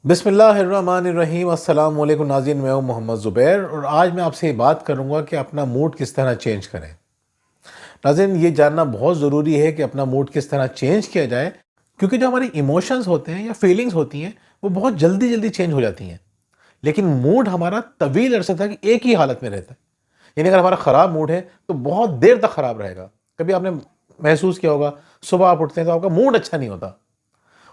बिस्मिल्लाहिर्रहमानिर्रहीम। अस्सलाम वालेकुम नाज़रीन, मैं हूं मोहम्मद ज़ुबैर और आज मैं आपसे ये बात करूंगा कि अपना मूड किस तरह चेंज करें। नाज़रीन, ये जानना बहुत ज़रूरी है कि अपना मूड किस तरह चेंज किया जाए, क्योंकि जो हमारी इमोशंस होते हैं या फीलिंग्स होती हैं वो बहुत जल्दी जल्दी चेंज हो जाती हैं। लेकिन मूड हमारा तवील अरसे तक एक ही हालत में रहता है। यानी अगर हमारा ख़राब मूड है तो बहुत देर तक ख़राब रहेगा। कभी आपने महसूस किया होगा, सुबह आप उठते हैं तो आपका मूड अच्छा नहीं होता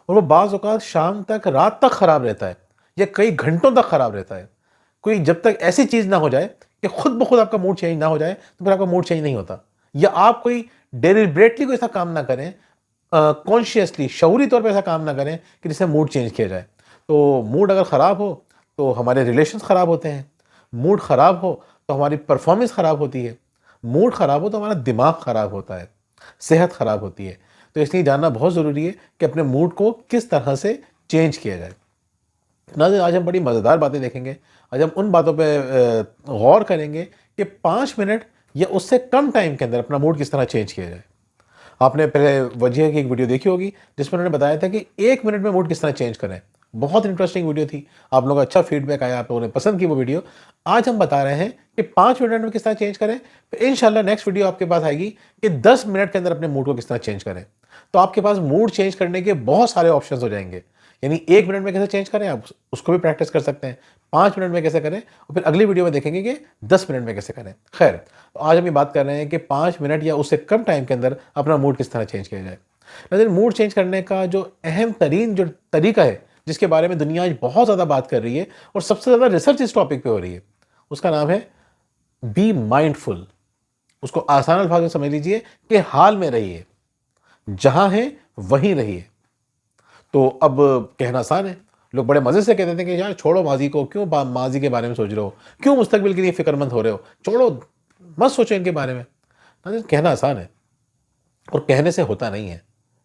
और वो बाज़ औक़ात शाम तक, रात तक ख़राब रहता है या कई घंटों तक ख़राब रहता है। कोई जब तक ऐसी चीज़ ना हो जाए कि खुद ब खुद आपका मूड चेंज ना हो जाए, तो फिर आपका मूड चेंज नहीं होता। या आप कोई डेलिब्रेटली कोई ऐसा काम ना करें, कॉन्शियसली, शऊरी तौर पे ऐसा काम ना करें कि जिससे मूड चेंज किया जाए। तो मूड अगर ख़राब हो, तो हमारे रिलेशंस ख़राब होते हैं। मूड ख़राब हो, तो हमारी परफ़ॉर्मेंस ख़राब होती है। मूड ख़राब हो, तो हमारा दिमाग ख़राब होता है, सेहत ख़राब होती है। तो इसलिए जानना बहुत ज़रूरी है कि अपने मूड को किस तरह से चेंज किया जाए। नाज़रीन, आज हम बड़ी मज़ेदार बातें देखेंगे। आज हम उन बातों पे गौर करेंगे कि 5 मिनट या उससे कम टाइम के अंदर अपना मूड किस तरह चेंज किया जाए। आपने पहले वजीह की एक वीडियो देखी होगी जिसमें उन्होंने बताया था कि 1 मिनट में मूड किस तरह चेंज करें। बहुत इंटरेस्टिंग वीडियो थी। आप लोगों का अच्छा फीडबैक आया, आप लोगों ने पसंद की वो वीडियो। आज हम बता रहे हैं कि 5 मिनट में किस तरह चेंज करें। फिर इंशाल्लाह नेक्स्ट वीडियो आपके पास आएगी कि 10 मिनट के अंदर अपने मूड को किस तरह चेंज करें। तो आपके पास मूड चेंज करने के बहुत सारे ऑप्शंस हो जाएंगे। यानी 1 मिनट में कैसे चेंज करें, आप उसको भी प्रैक्टिस कर सकते हैं। 5 मिनट में कैसे करें और फिर अगली वीडियो में देखेंगे कि 10 मिनट में कैसे करें। खैर, तो आज हम ये बात कर रहे हैं कि 5 मिनट या उससे कम टाइम के अंदर अपना मूड किस तरह चेंज किया जाए। लेकिन मूड चेंज करने का जो अहम तरीन जो तरीका है, जिसके बारे में दुनिया आज बहुत ज़्यादा बात कर रही है और सबसे ज़्यादा रिसर्च इस टॉपिक पे हो रही है, उसका नाम है बी माइंडफुल। उसको आसान अल्फाज में समझ लीजिए कि हाल में रहिए, जहां है वहीं रहिए। तो अब कहना आसान है। लोग बड़े मज़े से कहते थे कि यार छोड़ो माजी को, क्यों माजी के बारे में सोच रहे हो, क्यों मुस्तकबिल के लिए फ़िक्रमंद हो रहे हो, छोड़ो, मत सोचो इनके बारे में। नाज़रीन, कहना आसान है और कहने से होता नहीं है।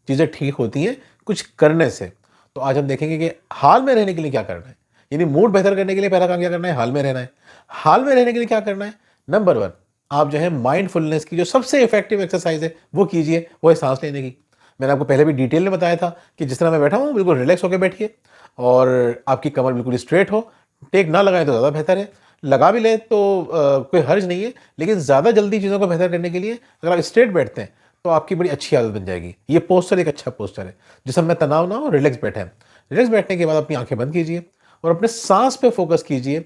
चीज़ें ठीक होती हैं कुछ करने से। तो आज हम देखेंगे कि हाल में रहने के लिए क्या करना है। यानी मूड बेहतर करने के लिए पहला काम क्या करना है, हाल में रहना है। हाल में रहने के लिए क्या करना है, नंबर 1, आप जो है माइंडफुलनेस की जो सबसे इफेक्टिव एक्सरसाइज है वो कीजिए, वो है सांस लेने की। मैंने आपको पहले भी डिटेल में बताया था कि जिस तरह मैं बैठा हूँ बिल्कुल रिलैक्स होकर बैठिए और आपकी कमर बिल्कुल स्ट्रेट हो। टेक ना लगाएं तो ज़्यादा बेहतर है, लगा भी लें तो कोई हर्ज नहीं है। लेकिन ज़्यादा जल्दी चीज़ों को बेहतर करने के लिए अगर आप स्ट्रेट बैठते हैं तो आपकी बड़ी अच्छी आदत बन जाएगी। ये पोस्चर एक अच्छा पोस्चर है जिसमें मैं तनाव ना हो, रिलैक्स बैठे हैं। रिलैक्स बैठने के बाद अपनी आंखें बंद कीजिए और अपने सांस पे फोकस कीजिए।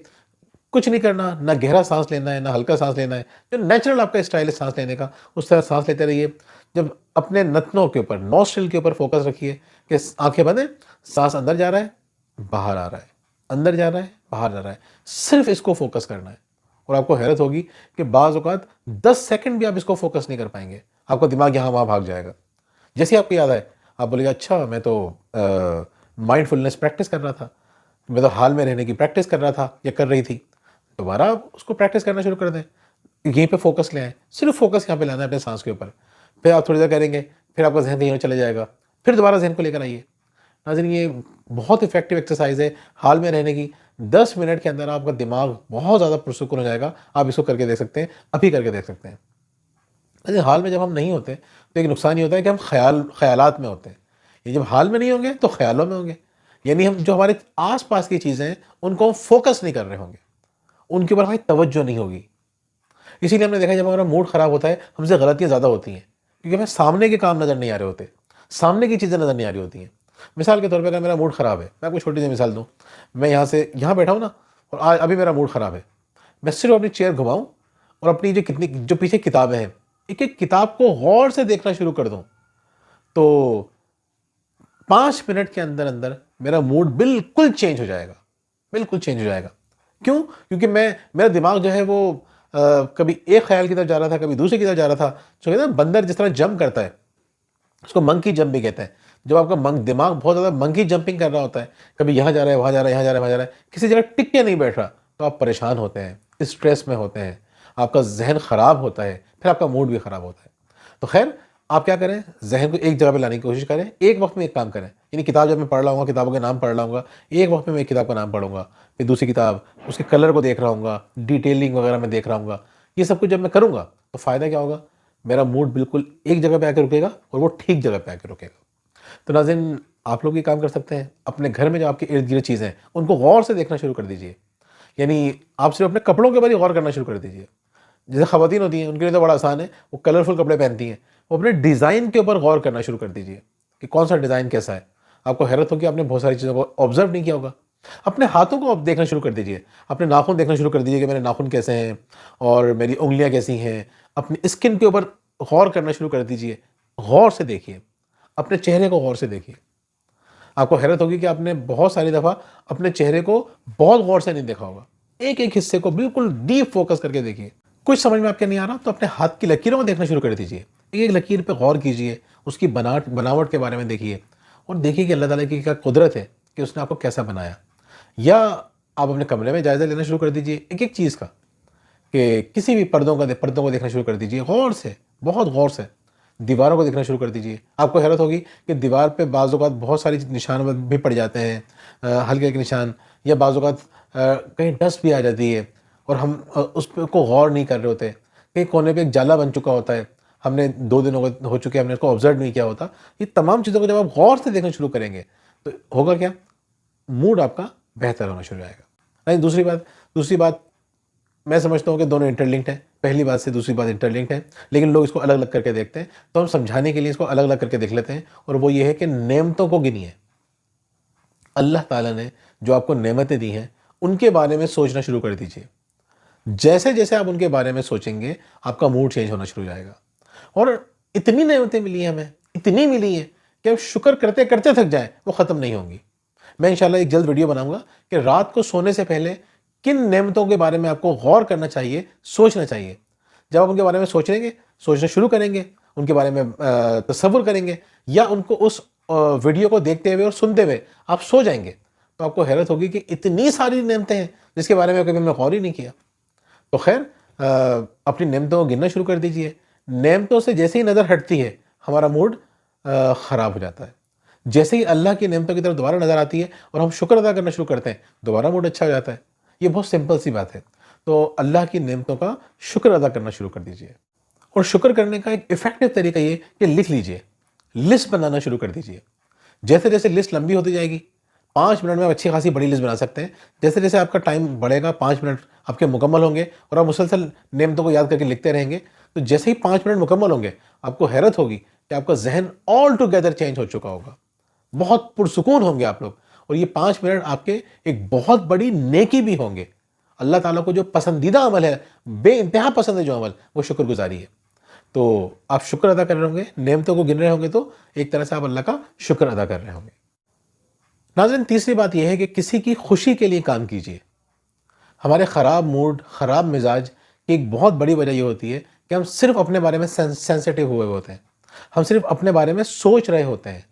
कुछ नहीं करना, ना गहरा सांस लेना है ना हल्का सांस लेना है, जो नेचुरल आपका स्टाइल है सांस लेने का उस तरह सांस लेते रहिए। जब अपने नथनों के ऊपर, नॉस्ट्रिल के ऊपर फोकस रखिए कि आंखें बंद है, सांस अंदर जा रहा है, बाहर आ रहा है, अंदर जा रहा है, बाहर जा रहा है। सिर्फ इसको फोकस करना है और आपको हैरत होगी कि बाज़ औक़ात 10 सेकंड भी आप इसको फोकस नहीं कर पाएंगे। आपका दिमाग यहाँ वहाँ भाग जाएगा। जैसे ही आपको याद आए आप बोलेंगे अच्छा मैं तो माइंडफुलनेस प्रैक्टिस कर रहा था, मैं तो हाल में रहने की प्रैक्टिस कर रहा था या कर रही थी। दोबारा आप उसको प्रैक्टिस करना शुरू कर दें, यहीं पे फोकस ले आएँ, सिर्फ फोकस यहाँ पे लाना है अपने सांस के ऊपर। फिर आप थोड़ी देर करेंगे, फिर आपका ज़हन कहीं और चले जाएगा, फिर दोबारा ज़हन को लेकर आइए। नाज़रीन, ये बहुत इफेक्टिव एक्सरसाइज है हाल में रहने की। 10 मिनट के अंदर आपका दिमाग बहुत ज़्यादा पुरसुकून हो जाएगा। आप इसको करके देख सकते हैं, अभी करके देख सकते हैं। अरे हाल में जब हम नहीं होते तो एक नुकसान ये होता है कि हम ख्यालात में होते हैं। ये जब हाल में नहीं होंगे तो ख्यालों में होंगे। यानी हम जो हमारे आस-पास की चीज़ें हैं उनको हम फ़ोकस नहीं कर रहे होंगे, उनके ऊपर हमारी तवज्जो नहीं होगी। इसीलिए हमने देखा है जब हमारा मूड ख़राब होता है हमसे गलतियाँ ज़्यादा होती हैं, क्योंकि हमें सामने के काम नज़र नहीं आ रहे होते, सामने की चीज़ें नज़र नहीं आ रही होती हैं। मिसाल के तौर पे अगर मेरा मूड ख़राब है, मैं आपको छोटी सी मिसाल दूँ, मैं यहाँ से यहाँ बैठा हूँ ना और आज अभी मेरा मूड ख़राब है, मैं सिर्फ अपनी चेयर घुमाऊँ और अपनी जो पीछे किताबें हैं, एक-एक किताब को गौर से देखना शुरू कर दूँ, तो 5 मिनट के अंदर-अंदर मेरा मूड बिल्कुल चेंज हो जाएगा, बिल्कुल चेंज हो जाएगा। क्यों? क्योंकि मेरा दिमाग जो है वो कभी एक ख़्याल की तरफ जा रहा था, कभी दूसरे की तरफ जा रहा था। जो कहते हैं ना बंदर जिस तरह जंप करता है, उसको मंकी जंप भी कहते हैं। जब आपका दिमाग बहुत ज़्यादा मंकी जंपिंग कर रहा होता है, कभी यहाँ जा रहा है, वहाँ जा रहा है, यहाँ जा रहा है, वहाँ जा रहा है, किसी जगह टिक के नहीं बैठ रहा, तो आप परेशान होते हैं, स्ट्रेस में होते हैं, आपका ज़हन ख़राब होता है, फिर आपका मूड भी ख़राब होता है। तो ख़ैर, आप क्या करें, ज़हन को एक जगह पे लाने की कोशिश करें, एक वक़्त में एक काम करें। यानी किताब जब मैं पढ़ रहा हूँगा, किताबों के नाम पढ़ रहा हूँगा, एक वक़्त में मैं एक किताब का नाम पढ़ूँगा, फिर दूसरी किताब, उसके कलर को देख रहा हूँगा, डिटेलिंग वगैरह मैं देख रहा हूँगा। ये सब कुछ जब मैं करूँगा, तो फ़ायदा क्या होगा, मेरा मूड बिल्कुल एक जगह पे आके रुकेगा और वो ठीक जगह पे आके रुकेगा। तो नाज़रीन, आप लोग ये काम कर सकते हैं, अपने घर में जो आपके इर्द गिर्द चीज़ें हैं उनको गौर से देखना शुरू कर दीजिए। यानी आप सिर्फ अपने कपड़ों के ऊपर ही गौर करना शुरू कर दीजिए। जैसे ख़वातीन होती हैं, उनके लिए तो बड़ा आसान है, वो कलरफुल कपड़े पहनती हैं, वो अपने डिज़ाइन के ऊपर गौर करना शुरू कर दीजिए कि कौन सा डिज़ाइन कैसा है। आपको हैरत होगी, आपने बहुत सारी चीज़ों को ऑब्जर्व नहीं किया होगा। अपने हाथों को आप देखना शुरू कर दीजिए, अपने नाखून देखना शुरू कर दीजिए कि मेरे नाखून कैसे हैं और मेरी उंगलियां कैसी हैं। अपनी स्किन के ऊपर गौर करना शुरू कर दीजिए, गौर से देखिए, अपने चेहरे को गौर से देखिए। आपको हैरत होगी कि आपने बहुत सारी दफ़ा अपने चेहरे को बहुत गौर से नहीं देखा होगा। एक एक हिस्से को बिल्कुल डीप फोकस करके देखिए। कुछ समझ में आपके नहीं आ रहा तो अपने हाथ की लकीरों को देखना शुरू कर दीजिए। एक एक लकीर पे गौर कीजिए, उसकी बनावट के बारे में देखिए और देखिए कि अल्लाह ताला की क्या कुदरत है कि उसने आपको कैसा बनाया। या आप अपने कमरे में जायज़ा लेना शुरू कर दीजिए एक एक चीज़ का, कि किसी भी पर्दों को देखना शुरू कर दीजिए गौर से, बहुत गौर से। दीवारों को देखना शुरू कर दीजिए। आपको हैरत होगी कि दीवार पे बाज़ औक़ात बहुत सारी निशान भी पड़ जाते हैं, हल्के-हल्के निशान, या बाज़ औक़ात कहीं डस्ट भी आ जाती है और हम उस पे को गौर नहीं कर रहे होते। कहीं कोने पे एक जाला बन चुका होता है, हमने 2 दिन हो चुके हैं, हमने उसको ऑब्ज़र्व नहीं किया होता। ये तमाम चीज़ों को जब आप गौर से देखना शुरू करेंगे तो होगा क्या, मूड आपका बेहतर होना शुरू हो जाएगा। नहीं, दूसरी बात मैं समझता हूँ कि दोनों इंटरलिंक्ड हैं। पहली बात से दूसरी बात इंटरलिंक्ड है, लेकिन लोग इसको अलग-अलग करके देखते हैं। तो हम समझाने के लिए इसको अलग-अलग करके देख लेते हैं और वो ये है कि नेमतों को गिनिए। अल्लाह ताला ने जो आपको नेमतें दी हैं, उनके बारे में सोचना शुरू कर दीजिए। जैसे-जैसे आप उनके बारे में सोचेंगे, आपका मूड चेंज होना शुरू हो जाएगा। और इतनी नेमतें मिली हैं हमें, इतनी मिली हैं कि आप शुक्र करते-करते थक जाएँ, वो ख़त्म नहीं होंगी। मैं इंशाल्लाह एक जल्द वीडियो बनाऊँगा कि रात को सोने से पहले किन नेमतों के बारे में आपको गौर करना चाहिए, सोचना चाहिए। जब आप उनके बारे में सोचेंगे, सोचना शुरू करेंगे, उनके बारे में तसव्वुर करेंगे या उनको उस वीडियो को देखते हुए और सुनते हुए आप सो जाएँगे, तो आपको हैरत होगी कि इतनी सारी नेमतें हैं, जिसके बारे में कभी हमने गौर ही नहीं किया। तो खैर, अपनी नेमतों को गिनना शुरू कर दीजिए। नेमतों से जैसे ही नज़र हटती है, हमारा मूड ख़राब हो जाता है। जैसे ही अल्लाह की नेमतों की तरफ दोबारा नज़र आती है और हम शुक्र अदा करना शुरू करते हैं, दोबारा मूड अच्छा हो जाता है। ये बहुत सिंपल सी बात है। तो अल्लाह की नेमतों का शुक्र अदा करना शुरू कर दीजिए। और शुक्र करने का एक इफ़ेक्टिव तरीका ये कि लिख लीजिए, लिस्ट बनाना शुरू कर दीजिए। जैसे-जैसे लिस्ट लंबी होती जाएगी, 5 मिनट में आप अच्छी खासी बड़ी लिस्ट बना सकते हैं। जैसे-जैसे आपका टाइम बढ़ेगा, 5 मिनट आपके मुकम्मल होंगे और आप मुसलसल नेमतों को याद करके लिखते रहेंगे, तो जैसे ही 5 मिनट मुकम्मल होंगे, आपको हैरत होगी कि आपका ज़हन ऑल टुगेदर चेंज हो चुका होगा। बहुत पुरसुकून होंगे आप लोग और ये 5 मिनट आपके एक बहुत बड़ी नेकी भी होंगे। अल्लाह ताला को जो पसंदीदा अमल है, बेइंतहा पसंद है जो अमल, वो शुक्रगुज़ारी है। तो आप शुक्र अदा कर रहे होंगे, नेमतों को गिन रहे होंगे, तो एक तरह से आप अल्लाह का शुक्र अदा कर रहे होंगे। नाज़रीन, तीसरी बात यह है कि किसी की खुशी के लिए काम कीजिए। हमारे ख़राब मूड, ख़राब मिजाज की एक बहुत बड़ी वजह यह होती है कि हम सिर्फ अपने बारे में सेंसिटिव हुए होते हैं। हम सिर्फ अपने बारे में सोच रहे होते हैं।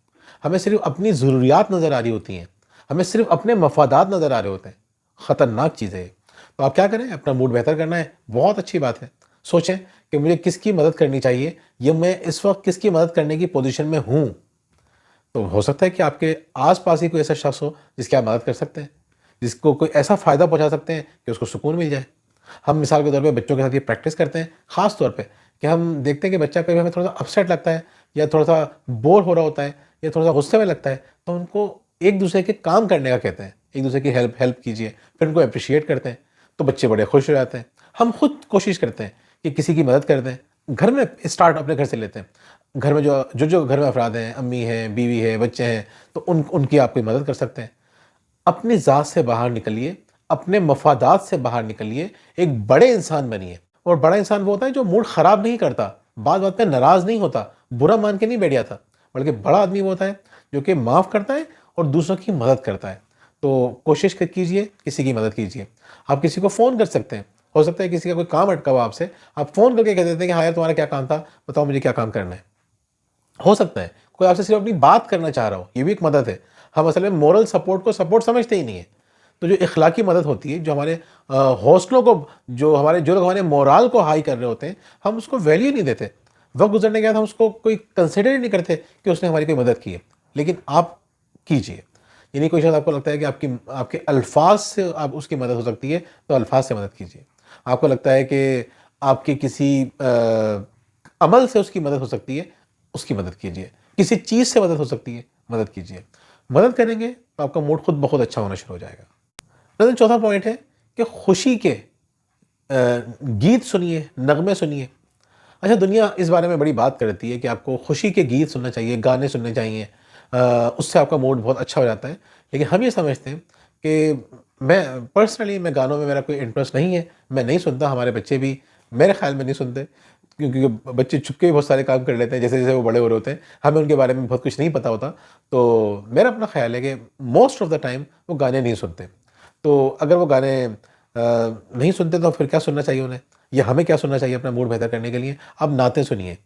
हमें सिर्फ अपनी ज़रूरियात नज़र आ रही होती हैं। हमें सिर्फ अपने मफादात नज़र आ रहे होते हैं। ख़तरनाक चीज़ है ये। तो आप क्या करें, अपना मूड बेहतर करना है, बहुत अच्छी बात है। सोचें कि मुझे किसकी मदद करनी चाहिए या मैं इस वक्त किसकी मदद करने की पोजीशन में हूँ। तो हो सकता है कि आपके आस-पास ही कोई ऐसा शख्स हो जिसकी आप मदद कर सकते हैं, जिसको कोई ऐसा फ़ायदा पहुँचा सकते हैं कि उसको सुकून मिल जाए। हम मिसाल के तौर पे बच्चों के साथ ये प्रैक्टिस करते हैं, ख़ास तौर पे कि हम देखते हैं कि बच्चा कभी हमें थोड़ा-सा अपसेट लगता है या थोड़ा-सा बोर हो रहा होता है या थोड़ा-सा गुस्से में लगता है, तो उनको एक-दूसरे के काम करने का कहते हैं। एक-दूसरे की हेल्प कीजिए, फिर उनको एप्रिशिएट करते हैं, तो बच्चे बड़े खुश हो जाते हैं। हम खुद कोशिश करते हैं कि किसी की मदद कर दें। घर में स्टार्ट अपने घर से लेते हैं। घर में जो घर में अफ़राद हैं, अम्मी हैं, बीवी है, बच्चे हैं, तो उनकी आप कोई मदद कर सकते हैं। अपनी ज़ात से बाहर निकलिए, अपने मफादात से बाहर निकलिए, एक बड़े इंसान बनिए। और बड़ा इंसान वो होता है जो मूड ख़राब नहीं करता, बात-बात पे नाराज़ नहीं होता, बुरा मान के नहीं बैठ जाता, बल्कि बड़ा आदमी वो होता है जो कि माफ़ करता है और दूसरों की मदद करता है। तो कोशिश कीजिए, किसी की मदद कीजिए। आप किसी को फ़ोन कर सकते हैं। हो सकता है किसी का कोई काम अटका हुआ आपसे, आप फ़ोन करके कह देते हैं कि हाँ यार, तुम्हारा क्या काम था, बताओ मुझे क्या काम करना है। हो सकता है कोई आपसे सिर्फ अपनी बात करना चाह रहा हो, ये भी एक मदद है। हम असल में मोरल सपोर्ट को सपोर्ट समझते ही नहीं है। तो जो इखलाकी मदद होती है, जो हमारे हौसलों को, जो लोग हमारे मोराल को हाई कर रहे होते हैं, हम उसको वैल्यू नहीं देते। वक्त गुजरने के बाद हम उसको कोई कंसिडर ही नहीं करते कि उसने हमारी कोई मदद की है। लेकिन आप कीजिए। यानी कोई शायद आपको लगता है कि आपके अल्फाज से आप उसकी मदद हो सकती है, तो अल्फाज से मदद कीजिए। आपको लगता है कि आपके किसी अमल से उसकी मदद हो सकती है, उसकी मदद कीजिए। किसी चीज़ से मदद हो सकती है, मदद कीजिए। मदद करेंगे तो आपका मूड खुद ब खुद अच्छा होना शुरू हो जाएगा। नाज़रीन, चौथा पॉइंट है कि खुशी के गीत सुनिए, नगमे सुनिए। अच्छा, दुनिया इस बारे में बड़ी बात करती है कि आपको खुशी के गीत सुनना चाहिए, गाने सुनने चाहिए, उससे आपका मूड बहुत अच्छा हो जाता है। लेकिन हम ये समझते हैं कि मैं गानों में मेरा कोई इंटरेस्ट नहीं है, मैं नहीं सुनता, हमारे बच्चे भी मेरे ख़्याल में नहीं सुनते, क्योंकि बच्चे छुप के भी बहुत सारे काम कर लेते हैं जैसे-जैसे वो बड़े हो रहे होते हैं, हमें उनके बारे में बहुत कुछ नहीं पता होता। तो मेरा अपना ख़्याल है कि मोस्ट ऑफ़ द टाइम वो गाने नहीं सुनते। तो अगर वो गाने नहीं सुनते तो फिर क्या सुनना चाहिए उन्हें? या हमें क्या सुनना चाहिए अपना मूड बेहतर करने के लिए? आप नातें सुनिए,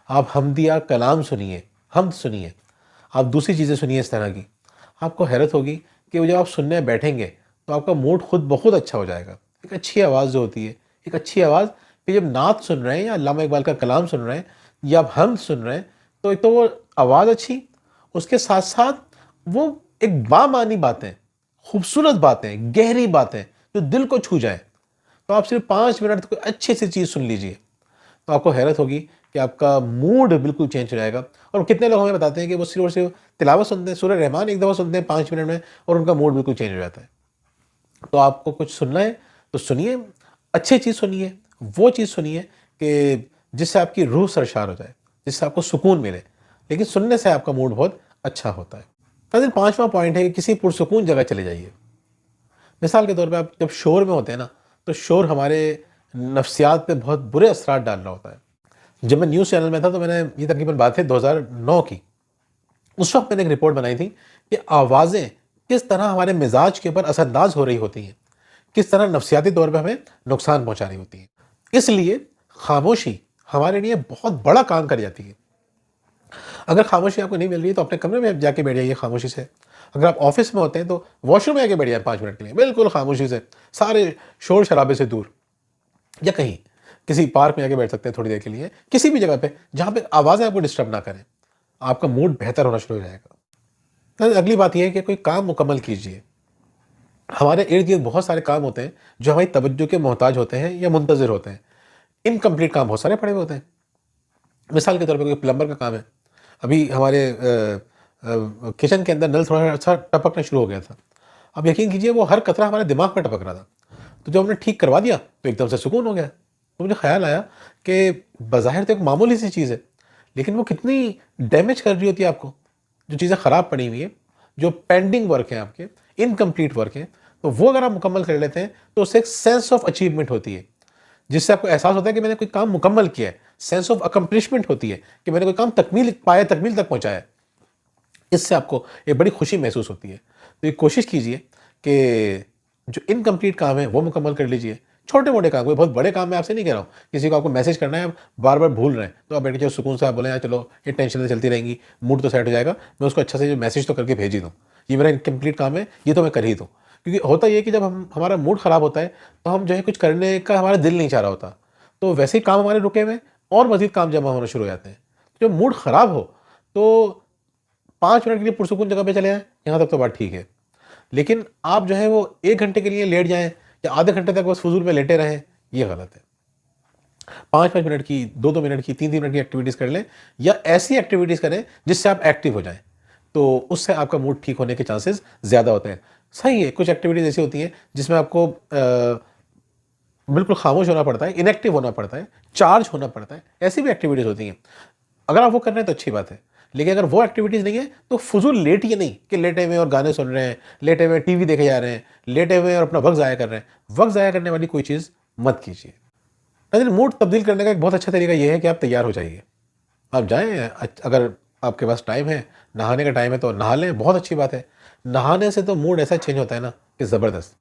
आप हमदिया कलाम सुनिए, हम्द सुनिए, आप दूसरी चीज़ें सुनिए इस तरह की। आपको हैरत होगी कि वो जब आप सुनने बैठेंगे तो आपका मूड खुद ब खुद अच्छा हो जाएगा। एक अच्छी आवाज़ जो होती है, एक अच्छी आवाज़, कि जब नात सुन रहे हैं या अल्लामा इकबाल का कलाम सुन रहे हैं या आप हम्द सुन रहे हैं, तो एक तो वो आवाज़ अच्छी, उसके साथ-साथ वो एक बामानी बातें, खूबसूरत बातें, गहरी बातें जो दिल को छू जाएँ। तो आप सिर्फ 5 मिनट कोई अच्छी सी चीज़ सुन लीजिए, तो आपको हैरत होगी कि आपका मूड बिल्कुल चेंज हो जाएगा। और कितने लोग हमें बताते हैं कि वो सिर्फ और सिर्फ तिलावत सुनते हैं, सूरह रहमान एक दफ़ा सुनते हैं 5 मिनट में और उनका मूड बिल्कुल चेंज हो जाता है। तो आपको कुछ सुनना है तो सुनिए, अच्छी चीज़ सुनिए, वो चीज़ सुनिए कि जिससे आपकी रूह सरशार हो जाए, जिससे आपको सुकून मिले। लेकिन सुनने से आपका मूड बहुत अच्छा होता है। नाज़रीन, 5वां पॉइंट है कि किसी पुरसुकून जगह चले जाइए। मिसाल के तौर पे आप जब शोर में होते हैं ना, तो शोर हमारे नफ्सियात पे बहुत बुरे असरात डाल रहा होता है। जब मैं न्यूज़ चैनल में था तो मैंने, ये तकरीबन बात है 2009 की, उस वक़्त मैंने एक रिपोर्ट बनाई थी कि आवाज़ें किस तरह हमारे मिज़ाज के ऊपर असरअंदाज़ हो रही होती हैं, किस तरह नफ्सियाती तौर पे हमें नुकसान पहुँचा रही होती हैं। इसलिए खामोशी हमारे लिए बहुत बड़ा काम कर जाती है। अगर खामोशी आपको नहीं मिल रही है तो अपने कमरे में जाके बैठ जाइए खामोशी से। अगर आप ऑफ़िस में होते हैं तो वॉशरूम में जाके बैठ जाइए 5 मिनट के लिए, बिल्कुल खामोशी से, सारे शोर-शराबे से दूर। या कहीं किसी पार्क में जाके बैठ सकते हैं थोड़ी देर के लिए, किसी भी जगह पे जहाँ पे आवाज़ें आपको डिस्टर्ब ना करें, आपका मूड बेहतर होना शुरू हो जाएगा। तो अगली बात ये है कि कोई काम मुकम्मल कीजिए। हमारे इर्द-गिर्द बहुत सारे काम होते हैं जो हमारी तवज्जो के मोहताज होते हैं या मुंतज़िर होते हैं। इनकम्प्लीट काम बहुत सारे पड़े हुए होते हैं। मिसाल के तौर पे कोई प्लम्बर का काम है। अभी हमारे किचन के अंदर नल थोड़ा-सा टपकना शुरू हो गया था। अब यकीन कीजिए वो हर कतरा हमारे दिमाग में टपक रहा था। तो जब हमने ठीक करवा दिया तो एकदम से सुकून हो गया। तो मुझे ख़्याल आया कि बज़ाहिर तो एक मामूली सी चीज़ है, लेकिन वो कितनी डैमेज कर रही होती है आपको। जो चीज़ें ख़राब पड़ी हुई हैं, जो पेंडिंग वर्क हैं आपके, इनकम्प्लीट वर्क हैं, तो वो अगर आप मुकम्मल कर लेते हैं तो उससे एक सेंस ऑफ अचीवमेंट होती है, जिससे आपको एहसास होता है कि मैंने कोई काम मुकम्मल किया है। सेंस ऑफ अकम्प्लिशमेंट होती है कि मैंने कोई काम तकमील तक पहुँचाया है। इससे आपको एक बड़ी खुशी महसूस होती है। तो ये कोशिश कीजिए कि जो इनकम्प्लीट काम है वो मुकम्मल कर लीजिए। छोटे-मोटे काम, कोई बहुत बड़े काम मैं आपसे नहीं कह रहा हूँ। किसी को आपको मैसेज करना है, आप बार-बार भूल रहे हैं, तो आप बैठ के चलो सुकून से आप बोलें, यार चलो ये टेंशनें चलती रहेंगी, मूड तो सेट हो जाएगा, मैं उसको अच्छा से जो मैसेज तो करके भेज ही दूँ। ये मेरा इनकम्प्लीट काम है, ये तो मैं कर ही दूँ। क्योंकि होता ये है कि जब हमारा मूड ख़राब होता है, तो हम जो है कुछ करने का हमारा दिल नहीं चाह रहा होता। तो वैसे ही काम हमारे रुके हुए हैं और मज़ीद काम जमा होना शुरू हो जाते हैं। जब मूड ख़राब हो, तो 5 मिनट के लिए पुरसुकून जगह पे चले जाएँ, यहाँ तक तो बात ठीक है। लेकिन आप जो है वो 1 घंटे के लिए लेट जाएँ या आधे घंटे तक बस फ़ुज़ूल में लेटे रहें, ये गलत है। 5-5 मिनट की, 2-2 मिनट की, 3-3 मिनट की एक्टिविटीज़ कर लें या ऐसी एक्टिविटीज़ करें जिससे आप एक्टिव हो जाएँ। तो उससे आपका मूड ठीक होने के चांसेस ज़्यादा होते हैं। सही है, कुछ एक्टिविटीज़ ऐसी होती हैं जिसमें आपको बिल्कुल खामोश होना पड़ता है, इनएक्टिव होना पड़ता है, चार्ज होना पड़ता है, ऐसी भी एक्टिविटीज़ होती हैं। अगर आप वो कर रहे हैं तो अच्छी बात है। लेकिन अगर वो एक्टिविटीज़ नहीं है तो फ़ुज़ूल लेटिए नहीं कि लेटे हुए और गाने सुन रहे हैं, लेटे हुए टीवी देखे जा रहे हैं, लेटे हुए और अपना वक़्त ज़ाया कर रहे हैं। वक़्त ज़ाया करने वाली कोई चीज़ मत कीजिए। नाज़रीन, मूड तब्दील करने का एक बहुत अच्छा तरीका ये है कि आप तैयार हो जाइए। आप जाएँ, अगर आपके पास टाइम है, नहाने का टाइम है तो नहा लें, बहुत अच्छी बात है। नहाने से तो मूड ऐसा चेंज होता है ना कि ज़बरदस्त।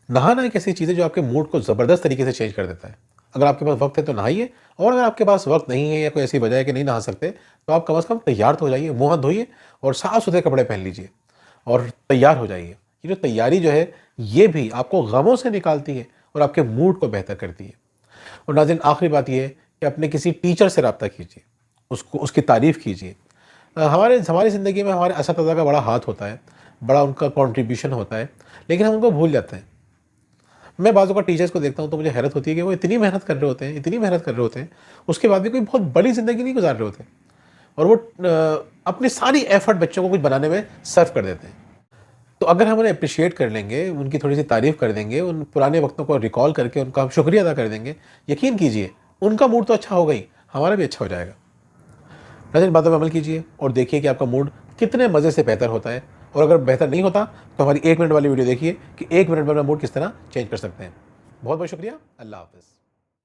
नहाना एक ऐसी चीज़ है जो आपके मूड को ज़बरदस्त तरीके से चेंज कर देता है। अगर आपके पास वक़्त है तो नहाइए, और अगर आपके पास वक़्त नहीं है या कोई ऐसी वजह है कि नहीं नहा सकते, तो आप कम से कम तैयार तो हो जाइए, मुँह हाथ धोइए और साफ-सुथरे कपड़े पहन लीजिए और तैयार हो जाइए। ये जो तैयारी जो है, ये भी आपको गमों से निकालती है और आपके मूड को बेहतर करती है। और नाज़रीन, आखिरी बात ये है कि अपने किसी टीचर से राब्ता कीजिए, उसको उसकी तारीफ़ कीजिए। हमारी ज़िंदगी में हमारे असातिज़ा का बड़ा हाथ होता है, बड़ा उनका कॉन्ट्रिब्यूशन होता है, लेकिन हम उनको भूल जाते हैं। मैं बाज़ औक़ात टीचर्स को देखता हूँ तो मुझे हैरत होती है कि वो इतनी मेहनत कर रहे होते हैं, इतनी मेहनत कर रहे होते हैं, उसके बाद भी कोई बहुत बड़ी ज़िंदगी नहीं गुज़ार रहे होते। और वो अपनी सारी एफर्ट बच्चों को कुछ बनाने में सर्व कर देते हैं। तो अगर हम उन्हें अप्रिशिएट कर लेंगे, उनकी थोड़ी सी तारीफ़ कर देंगे, उन पुराने वक्तों को रिकॉल करके उनका हम शुक्रिया अदा कर देंगे, यकीन कीजिए उनका मूड तो अच्छा होगा ही, हमारा भी अच्छा हो जाएगा। नाज़रीन, बातों पर अमल कीजिए और देखिए कि आपका मूड कितने मज़े से बेहतर होता है। और अगर बेहतर नहीं होता तो हमारी 1 मिनट वाली वीडियो देखिए कि 1 मिनट में अपना मूड किस तरह चेंज कर सकते हैं। बहुत बहुत शुक्रिया। अल्लाह हाफ़िज़।